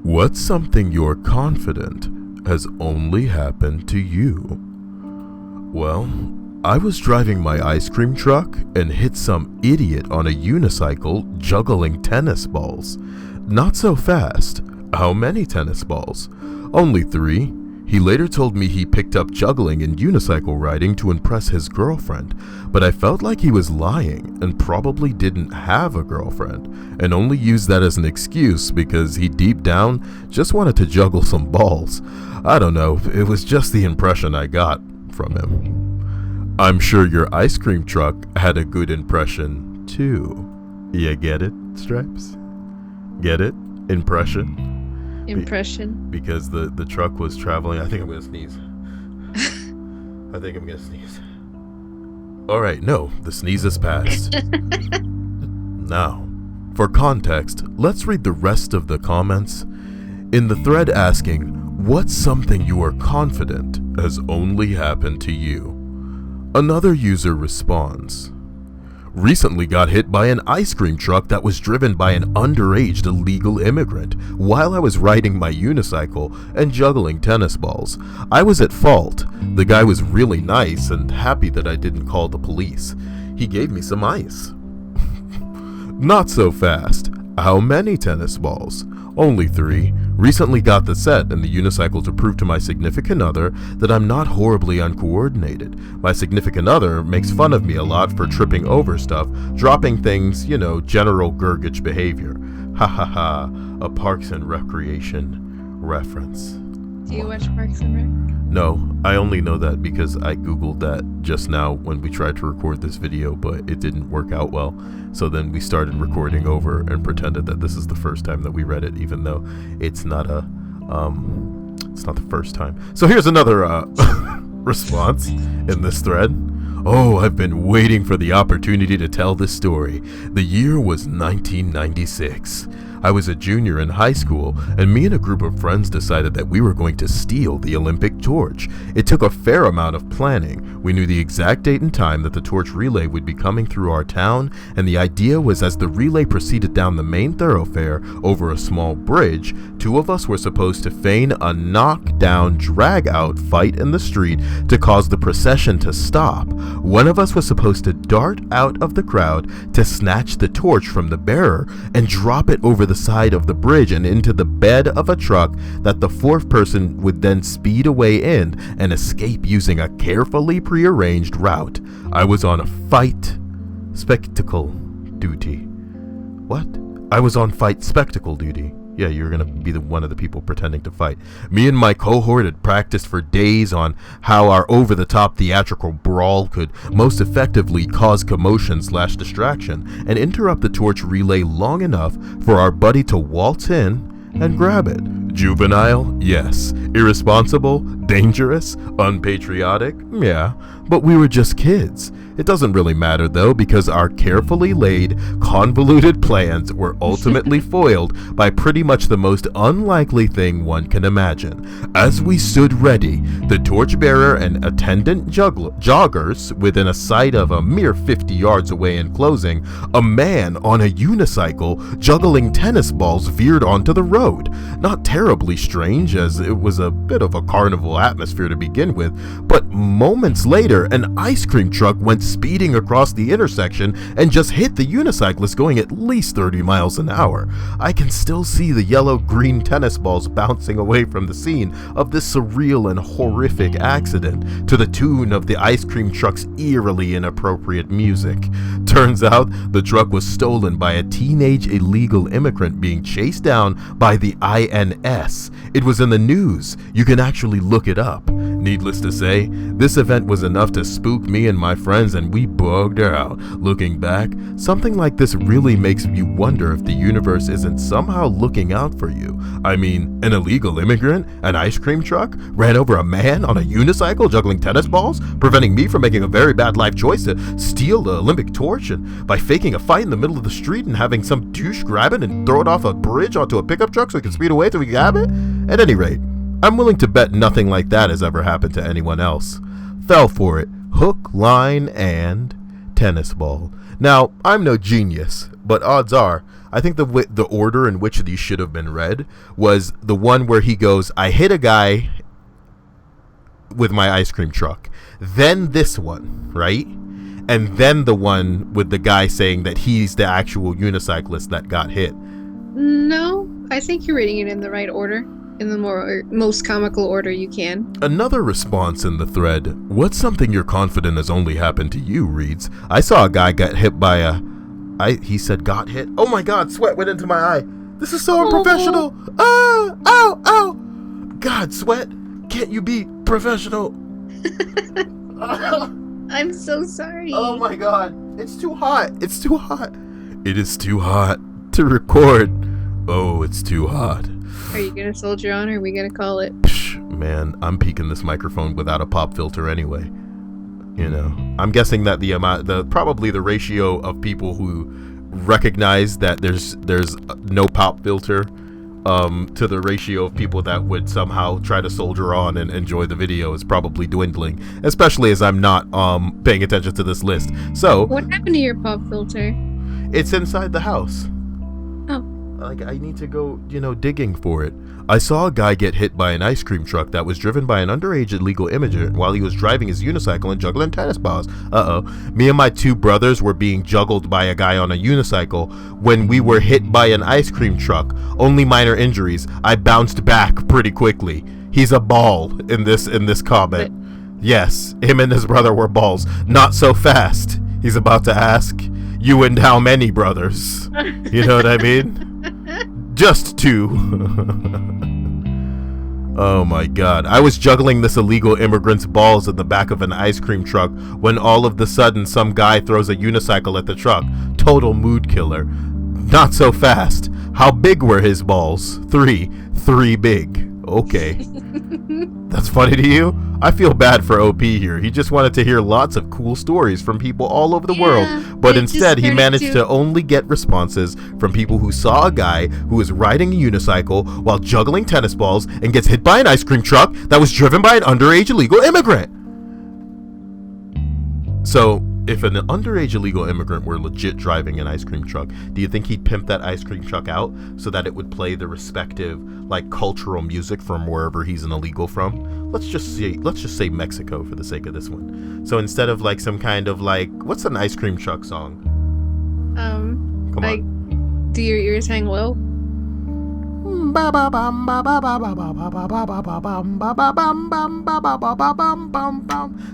What's something you're confident has only happened to you? Well, I was driving my ice cream truck and hit some idiot on a unicycle juggling tennis balls. Not so fast. How many tennis balls? Only 3. He later told me he picked up juggling and unicycle riding to impress his girlfriend, but I felt like he was lying and probably didn't have a girlfriend, and only used that as an excuse because he deep down just wanted to juggle some balls. I don't know, it was just the impression I got from him. I'm sure your ice cream truck had a good impression too. You get it, Stripes? Get it? Impression? Because the truck was traveling. I think I'm gonna sneeze. Alright, no, the sneeze has passed. Now, for context, let's read the rest of the comments. In the thread asking, what's something you are confident has only happened to you? Another user responds, recently got hit by an ice cream truck that was driven by an underage illegal immigrant while I was riding my unicycle and juggling tennis balls. I was at fault. The guy was really nice and happy that I didn't call the police. He gave me some ice. Not so fast. How many tennis balls? Only 3. Recently got the set and the unicycle to prove to my significant other that I'm not horribly uncoordinated. My significant other makes fun of me a lot for tripping over stuff, dropping things, general Gurgich behavior. Ha ha ha, a Parks and Recreation reference. Do you watch Parks and Rec? No, I only know that because I googled that just now when we tried to record this video, but it didn't work out well. So then we started recording over and pretended that this is the first time that we read it, even though it's not the first time. So here's another response in this thread. Oh, I've been waiting for the opportunity to tell this story. The year was 1996. I was a junior in high school, and me and a group of friends decided that we were going to steal the Olympic torch. It took a fair amount of planning. We knew the exact date and time that the torch relay would be coming through our town, and the idea was as the relay proceeded down the main thoroughfare over a small bridge, 2 of us were supposed to feign a knockdown, drag-out fight in the street to cause the procession to stop. One of us was supposed to dart out of the crowd to snatch the torch from the bearer and drop it over the side of the bridge and into the bed of a truck that the 4th person would then speed away in and escape using a carefully prearranged route. I was on a fight spectacle duty. What? I was on fight spectacle duty. Yeah, you're gonna be one of the people pretending to fight. Me and my cohort had practiced for days on how our over-the-top theatrical brawl could most effectively cause commotion/distraction and interrupt the torch relay long enough for our buddy to waltz in and grab it. Juvenile? Yes. Irresponsible? Dangerous? Unpatriotic? Yeah. But we were just kids. It doesn't really matter though, because our carefully laid, convoluted plans were ultimately foiled by pretty much the most unlikely thing one can imagine. As we stood ready, the torchbearer and attendant joggers within a sight of a mere 50 yards away in closing, a man on a unicycle juggling tennis balls veered onto the road. Not terribly strange, as it was a bit of a carnival atmosphere to begin with, but moments later, an ice cream truck went speeding across the intersection and just hit the unicyclist going at least 30 miles an hour. I can still see the yellow-green tennis balls bouncing away from the scene of this surreal and horrific accident to the tune of the ice cream truck's eerily inappropriate music. Turns out the truck was stolen by a teenage illegal immigrant being chased down by the INS. It was in the news. You can actually look it up. Needless to say, this event was enough to spook me and my friends, and we bugged out. Looking back, something like this really makes you wonder if the universe isn't somehow looking out for you. I mean, an illegal immigrant, an ice cream truck, ran over a man on a unicycle juggling tennis balls, preventing me from making a very bad life choice to steal the Olympic torch, and by faking a fight in the middle of the street and having some douche grab it and throw it off a bridge onto a pickup truck so it can speed away till we grab it? At any rate, I'm willing to bet nothing like that has ever happened to anyone else. Fell for it, hook, line, and tennis ball. Now, I'm no genius, but odds are, I think the order in which these should have been read was the one where he goes, I hit a guy with my ice cream truck. Then this one, right? And then the one with the guy saying that he's the actual unicyclist that got hit. No, I think you're reading it in the right order. In the most comical order you can. Another response in the thread, what's something you're confident has only happened to you, reads, I saw a guy get hit by he said got hit. Oh my god, sweat went into my eye. This is so unprofessional. Ow. God, Sweat, can't you be professional? I'm so sorry. Oh my god, it's too hot. It is too hot to record. Oh, it's too hot. Are you gonna soldier on or are we gonna call it? Man, I'm peeking this microphone without a pop filter anyway. You know, I'm guessing that probably the ratio of people who recognize that there's no pop filter to the ratio of people that would somehow try to soldier on and enjoy the video is probably dwindling, especially as I'm not paying attention to this list. So what happened to your pop filter? It's inside the house. Oh. Like, I need to go, digging for it. I saw a guy get hit by an ice cream truck that was driven by an underage illegal immigrant while he was driving his unicycle and juggling tennis balls. Me and my two brothers were being juggled by a guy on a unicycle when we were hit by an ice cream truck. Only minor injuries. I bounced back pretty quickly. He's a ball in this comment. Yes, him and his brother were balls. Not so fast. He's about to ask, you and how many brothers? You know what I mean? Just two. Oh my god. I was juggling this illegal immigrant's balls in the back of an ice cream truck when all of the sudden some guy throws a unicycle at the truck. Total mood killer. Not so fast. How big were his balls? Three big. Okay. That's funny to you? I feel bad for OP here. He just wanted to hear lots of cool stories from people all over the world, but instead he managed to only get responses from people who saw a guy who was riding a unicycle while juggling tennis balls and gets hit by an ice cream truck that was driven by an underage illegal immigrant. So, if an underage illegal immigrant were legit driving an ice cream truck, do you think he'd pimp that ice cream truck out so that it would play the respective cultural music from wherever he's an illegal from? Let's just say Mexico for the sake of this one. So instead of some kind of what's an ice cream truck song? Come on. Do your ears hang low?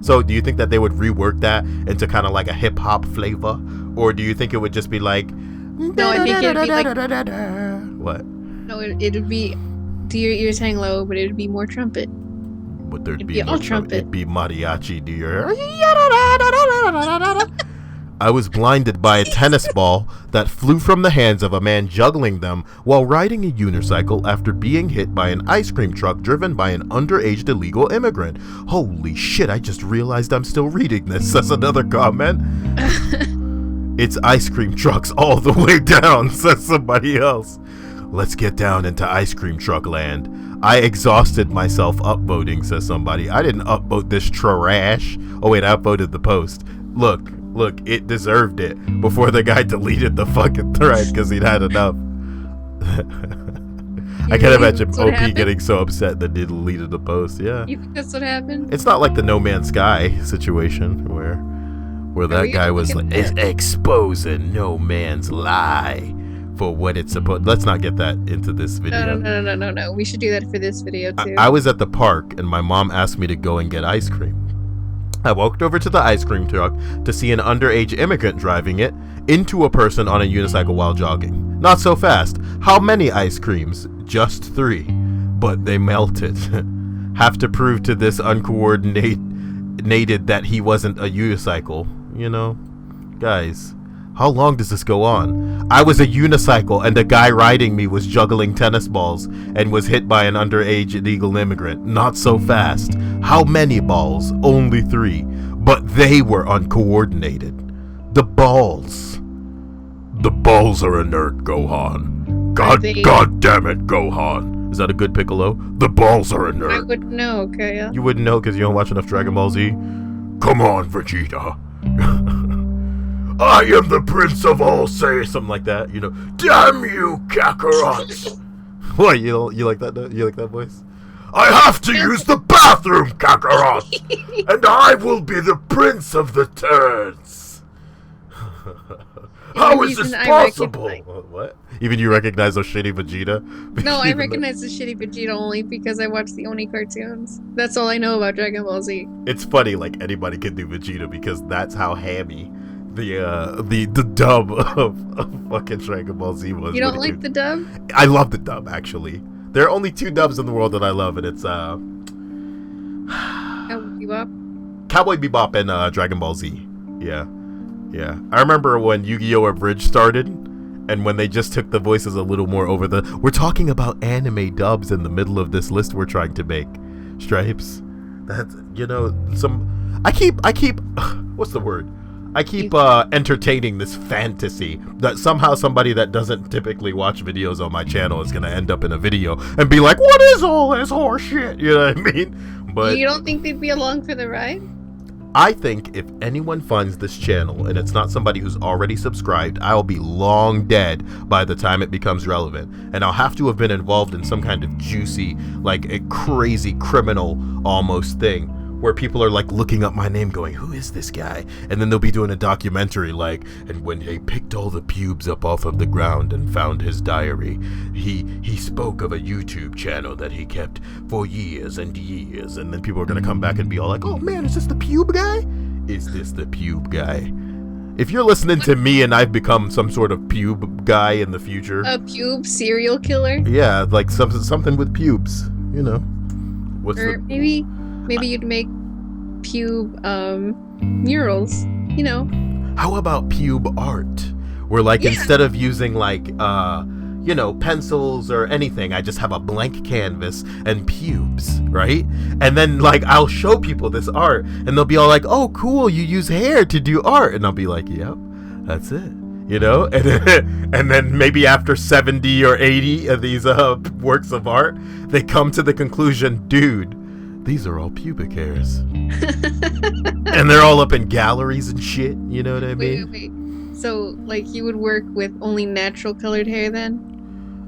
So do you think that they would rework that into kind of like a hip hop flavor, or do you think it would just be like? No, I think it'd be what? No, it'd be. Do your ears hang low? But it'd be more trumpet. But there'd It'd be be more all trumpet. It'd be mariachi. Do your? I was blinded by a tennis ball that flew from the hands of a man juggling them while riding a unicycle after being hit by an ice cream truck driven by an underage illegal immigrant. Holy shit, I just realized I'm still reading this. That's another comment. It's ice cream trucks all the way down, says somebody else. Let's get down into ice cream truck land. I exhausted myself upvoting, says somebody. I didn't upvote this trash. Oh wait, I upvoted the post. Look, it deserved it before the guy deleted the fucking thread because he'd had enough. I can't imagine OP getting so upset that he deleted the post. Yeah. You think that's what happened? It's not like the No Man's Sky situation where that guy was exposing No Man's lie for what it's supposed. Let's not get that into this video. No. We should do that for this video too. I was at the park and my mom asked me to go and get ice cream. I walked over to the ice cream truck to see an underage immigrant driving it into a person on a unicycle while jogging. Not so fast. How many ice creams? Just 3. But they melted. Have to prove to this uncoordinated that he wasn't a unicycle. Guys, how long does this go on? I was a unicycle and the guy riding me was juggling tennis balls and was hit by an underage illegal immigrant. Not so fast. How many balls? Only 3. But they were uncoordinated. The balls. The balls are inert, Gohan. God damn it, Gohan. Is that a good Piccolo? The balls are inert. I wouldn't know, Kaya. You wouldn't know because you don't watch enough Dragon Ball Z? Come on, Vegeta. I am the Prince of all say, something like that, you know. Damn you, Kakarot! What, you like that? You like that voice? I have to use the bathroom, Kakarot! And I will be the Prince of the Turds! How is this possible? What? Even you recognize a shitty Vegeta? No, I recognize the shitty Vegeta only because I watch the Oni cartoons. That's all I know about Dragon Ball Z. It's funny, like anybody can do Vegeta because that's how hammy the dub of fucking Dragon Ball Z was. You don't like the dub? I love the dub, actually. There are only 2 dubs in the world that I love, and it's Cowboy Bebop? Cowboy Bebop and Dragon Ball Z. Yeah. I remember when Yu-Gi-Oh! Abridged started, and when they just took the voices a little more over the... We're talking about anime dubs in the middle of this list we're trying to make. Stripes. That's, you know, some... I keep... What's the word? I keep entertaining this fantasy that somehow somebody that doesn't typically watch videos on my channel is going to end up in a video and be like, what is all this horse shit? You know what I mean? But you don't think they'd be along for the ride? I think if anyone finds this channel and it's not somebody who's already subscribed, I'll be long dead by the time it becomes relevant. And I'll have to have been involved in some kind of juicy, like a crazy criminal almost thing, where people are like looking up my name going, who is this guy? And then they'll be doing a documentary like, and when they picked all the pubes up off of the ground and found his diary, he spoke of a YouTube channel that he kept for years and years. And then people are gonna come back and be all like, oh man, is this the pube guy? Is this the pube guy? If you're listening to me and I've become some sort of pube guy in the future. A pube serial killer? Yeah, like something with pubes, you know. Maybe you'd make pube murals, you know. How about pube art? Where like instead of using like you know, pencils or anything, I just have a blank canvas and pubes, right? And then like I'll show people this art and they'll be all like, oh cool, you use hair to do art. And I'll be like, yep, that's it. You know, and then maybe after 70 or 80 of these works of art, they come to the conclusion, dude, these are all pubic hairs. And they're all up in galleries and shit, you know what I mean? Wait. So, like, you would work with only natural colored hair then?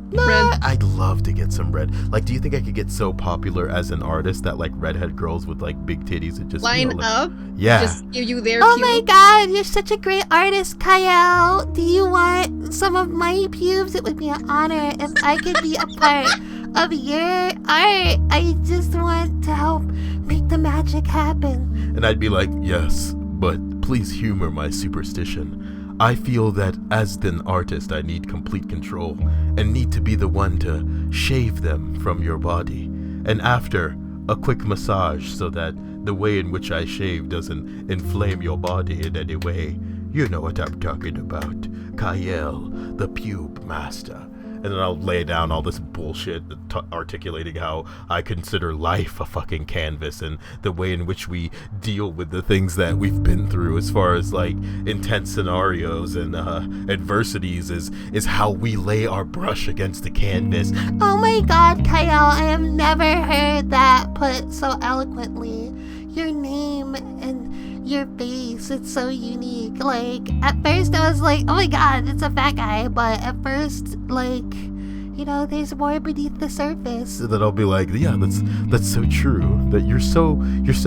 Nah, Red? I'd love to get some red. Like, do you think I could get so popular as an artist that, like, redhead girls with, like, big titties would just line up? Yeah. Just give you their Oh pube? my god, you're such a great artist, Kyle. Do you want some of my pubes? It would be an honor if I could be a part of your art. I just want to help make the magic happen. And I'd be like, yes, but please humor my superstition. I feel that as an artist, I need complete control and need to be the one to shave them from your body. And after, a quick massage so that the way in which I shave doesn't inflame your body in any way. You know what I'm talking about. Kyle, the pube master. And then I'll lay down all this bullshit articulating how I consider life a fucking canvas and the way in which we deal with the things that we've been through as far as like intense scenarios and adversities is how we lay our brush against the canvas. Oh my god, Kyle, I have never heard that put so eloquently. Your name and your face, it's so unique. Like, at first I was like, oh my god, it's a fat guy, but at first, like, you know, there's more beneath the surface. That I'll be like, yeah, that's so true. That you're so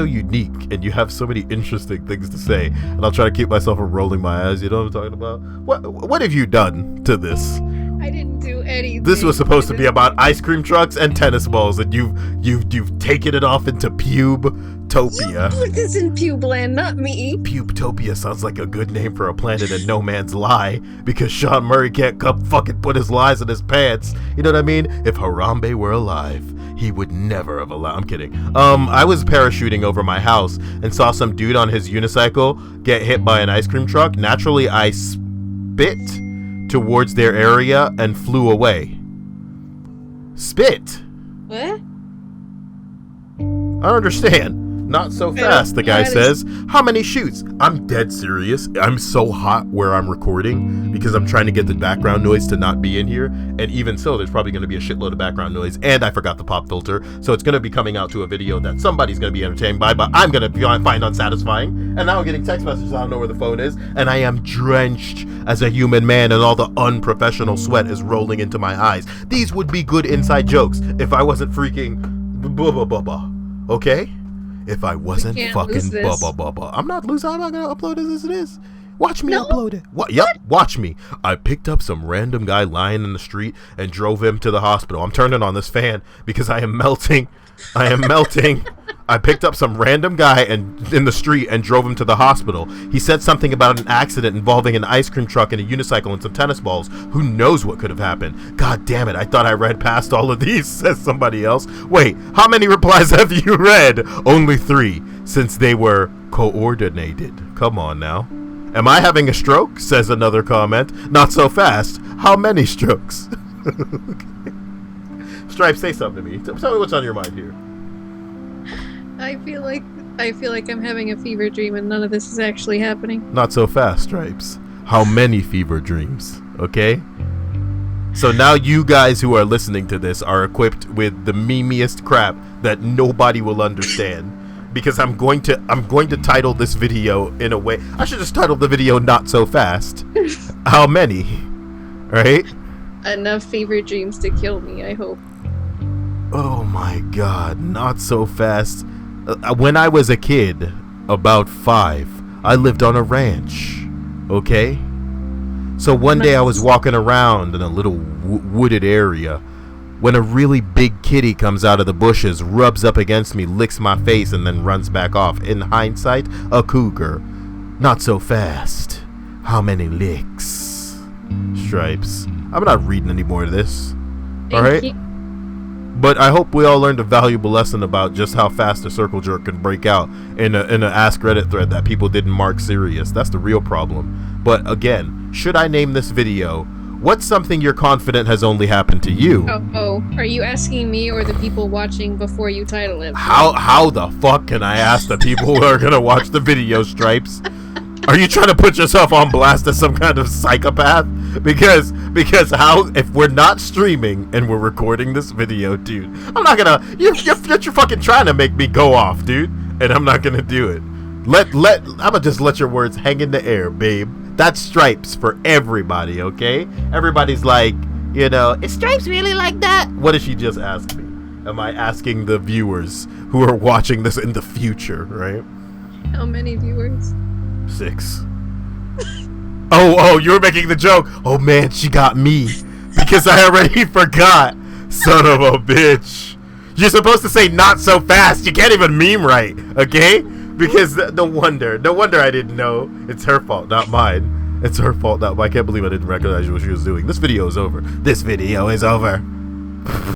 unique and you have so many interesting things to say. And I'll try to keep myself from rolling my eyes. You know what I'm talking about? What have you done to this? I didn't do anything. This was supposed to be about ice cream trucks and tennis balls, and you've taken it off into Pube-topia. You put this in Pubeland, not me. Pube-topia sounds like a good name for a planet in No Man's Lie, because Sean Murray can't come fucking put his lies in his pants. You know what I mean? If Harambe were alive, he would never have allowed. I'm kidding. I was parachuting over my house and saw some dude on his unicycle get hit by an ice cream truck. Naturally, I spit towards their area and flew away. Spit? What? I don't understand. Not so Yeah, fast, the guy that says. How many shoots? I'm dead serious. I'm so hot where I'm recording because I'm trying to get the background noise to not be in here. And even so, there's probably going to be a shitload of background noise. And I forgot the pop filter. So it's going to be coming out to a video that somebody's going to be entertained by, but I'm going to find unsatisfying. And now I'm getting text messages. I don't know where the phone is. And I am drenched as a human man, and all the unprofessional sweat is rolling into my eyes. These would be good inside jokes if I wasn't freaking blah, blah, blah, blah. Okay? If I wasn't fucking blah. I'm not losing. I'm not gonna upload it as it is. Watch me upload it. What? Yep. Watch me. I picked up some random guy lying in the street and drove him to the hospital. I'm turning on this fan because I am melting. I picked up some random guy in the street and drove him to the hospital. He said something about an accident involving an ice cream truck and a unicycle and some tennis balls. Who knows what could have happened? God damn it, I thought I read past all of these, says somebody else. Wait, how many replies have you read? Only 3, since they were coordinated. Come on now. Am I having a stroke? Says another comment. Not so fast. How many strokes? Stripe, say something to me. Tell me what's on your mind here. I feel like I'm having a fever dream and none of this is actually happening. Not so fast, Stripes. How many fever dreams? Okay? So now you guys who are listening to this are equipped with the memeiest crap that nobody will understand. Because I'm going to title this video in a way. I should just title the video Not So Fast. How many? Right? Enough fever dreams to kill me, I hope. Oh my god, Not So Fast. When I was a kid, about 5, I lived on a ranch. Okay? So one day I was walking around in a little wooded area when a really big kitty comes out of the bushes, rubs up against me, licks my face, and then runs back off. In hindsight, a cougar. Not so fast. How many licks? Stripes. I'm not reading any more of this. Alright? But I hope we all learned a valuable lesson about just how fast a circle jerk can break out in an Ask Reddit thread that people didn't mark serious. That's the real problem. But again, should I name this video, What's something you're confident has only happened to you? Oh, are you asking me or the people watching before you title it? How the fuck can I ask the people who are gonna watch the video, Stripes? Are you trying to put yourself on blast as some kind of psychopath? Because how, if we're not streaming and we're recording this video, dude, I'm not gonna, you're fucking trying to make me go off, dude, and I'm not gonna do it. I'm gonna just let your words hang in the air, babe. That's Stripes for everybody, okay? Everybody's like, you know, is Stripes really like that? What did she just ask me? Am I asking the viewers who are watching this in the future, right? How many viewers? 6. Oh, you were making the joke. Oh man, she got me. Because I already forgot. Son of a bitch. You're supposed to say not so fast. You can't even meme right, okay? Because no wonder I didn't know. It's her fault, not mine. It's her fault, not mine. I can't believe I didn't recognize what she was doing. This video is over. This video is over.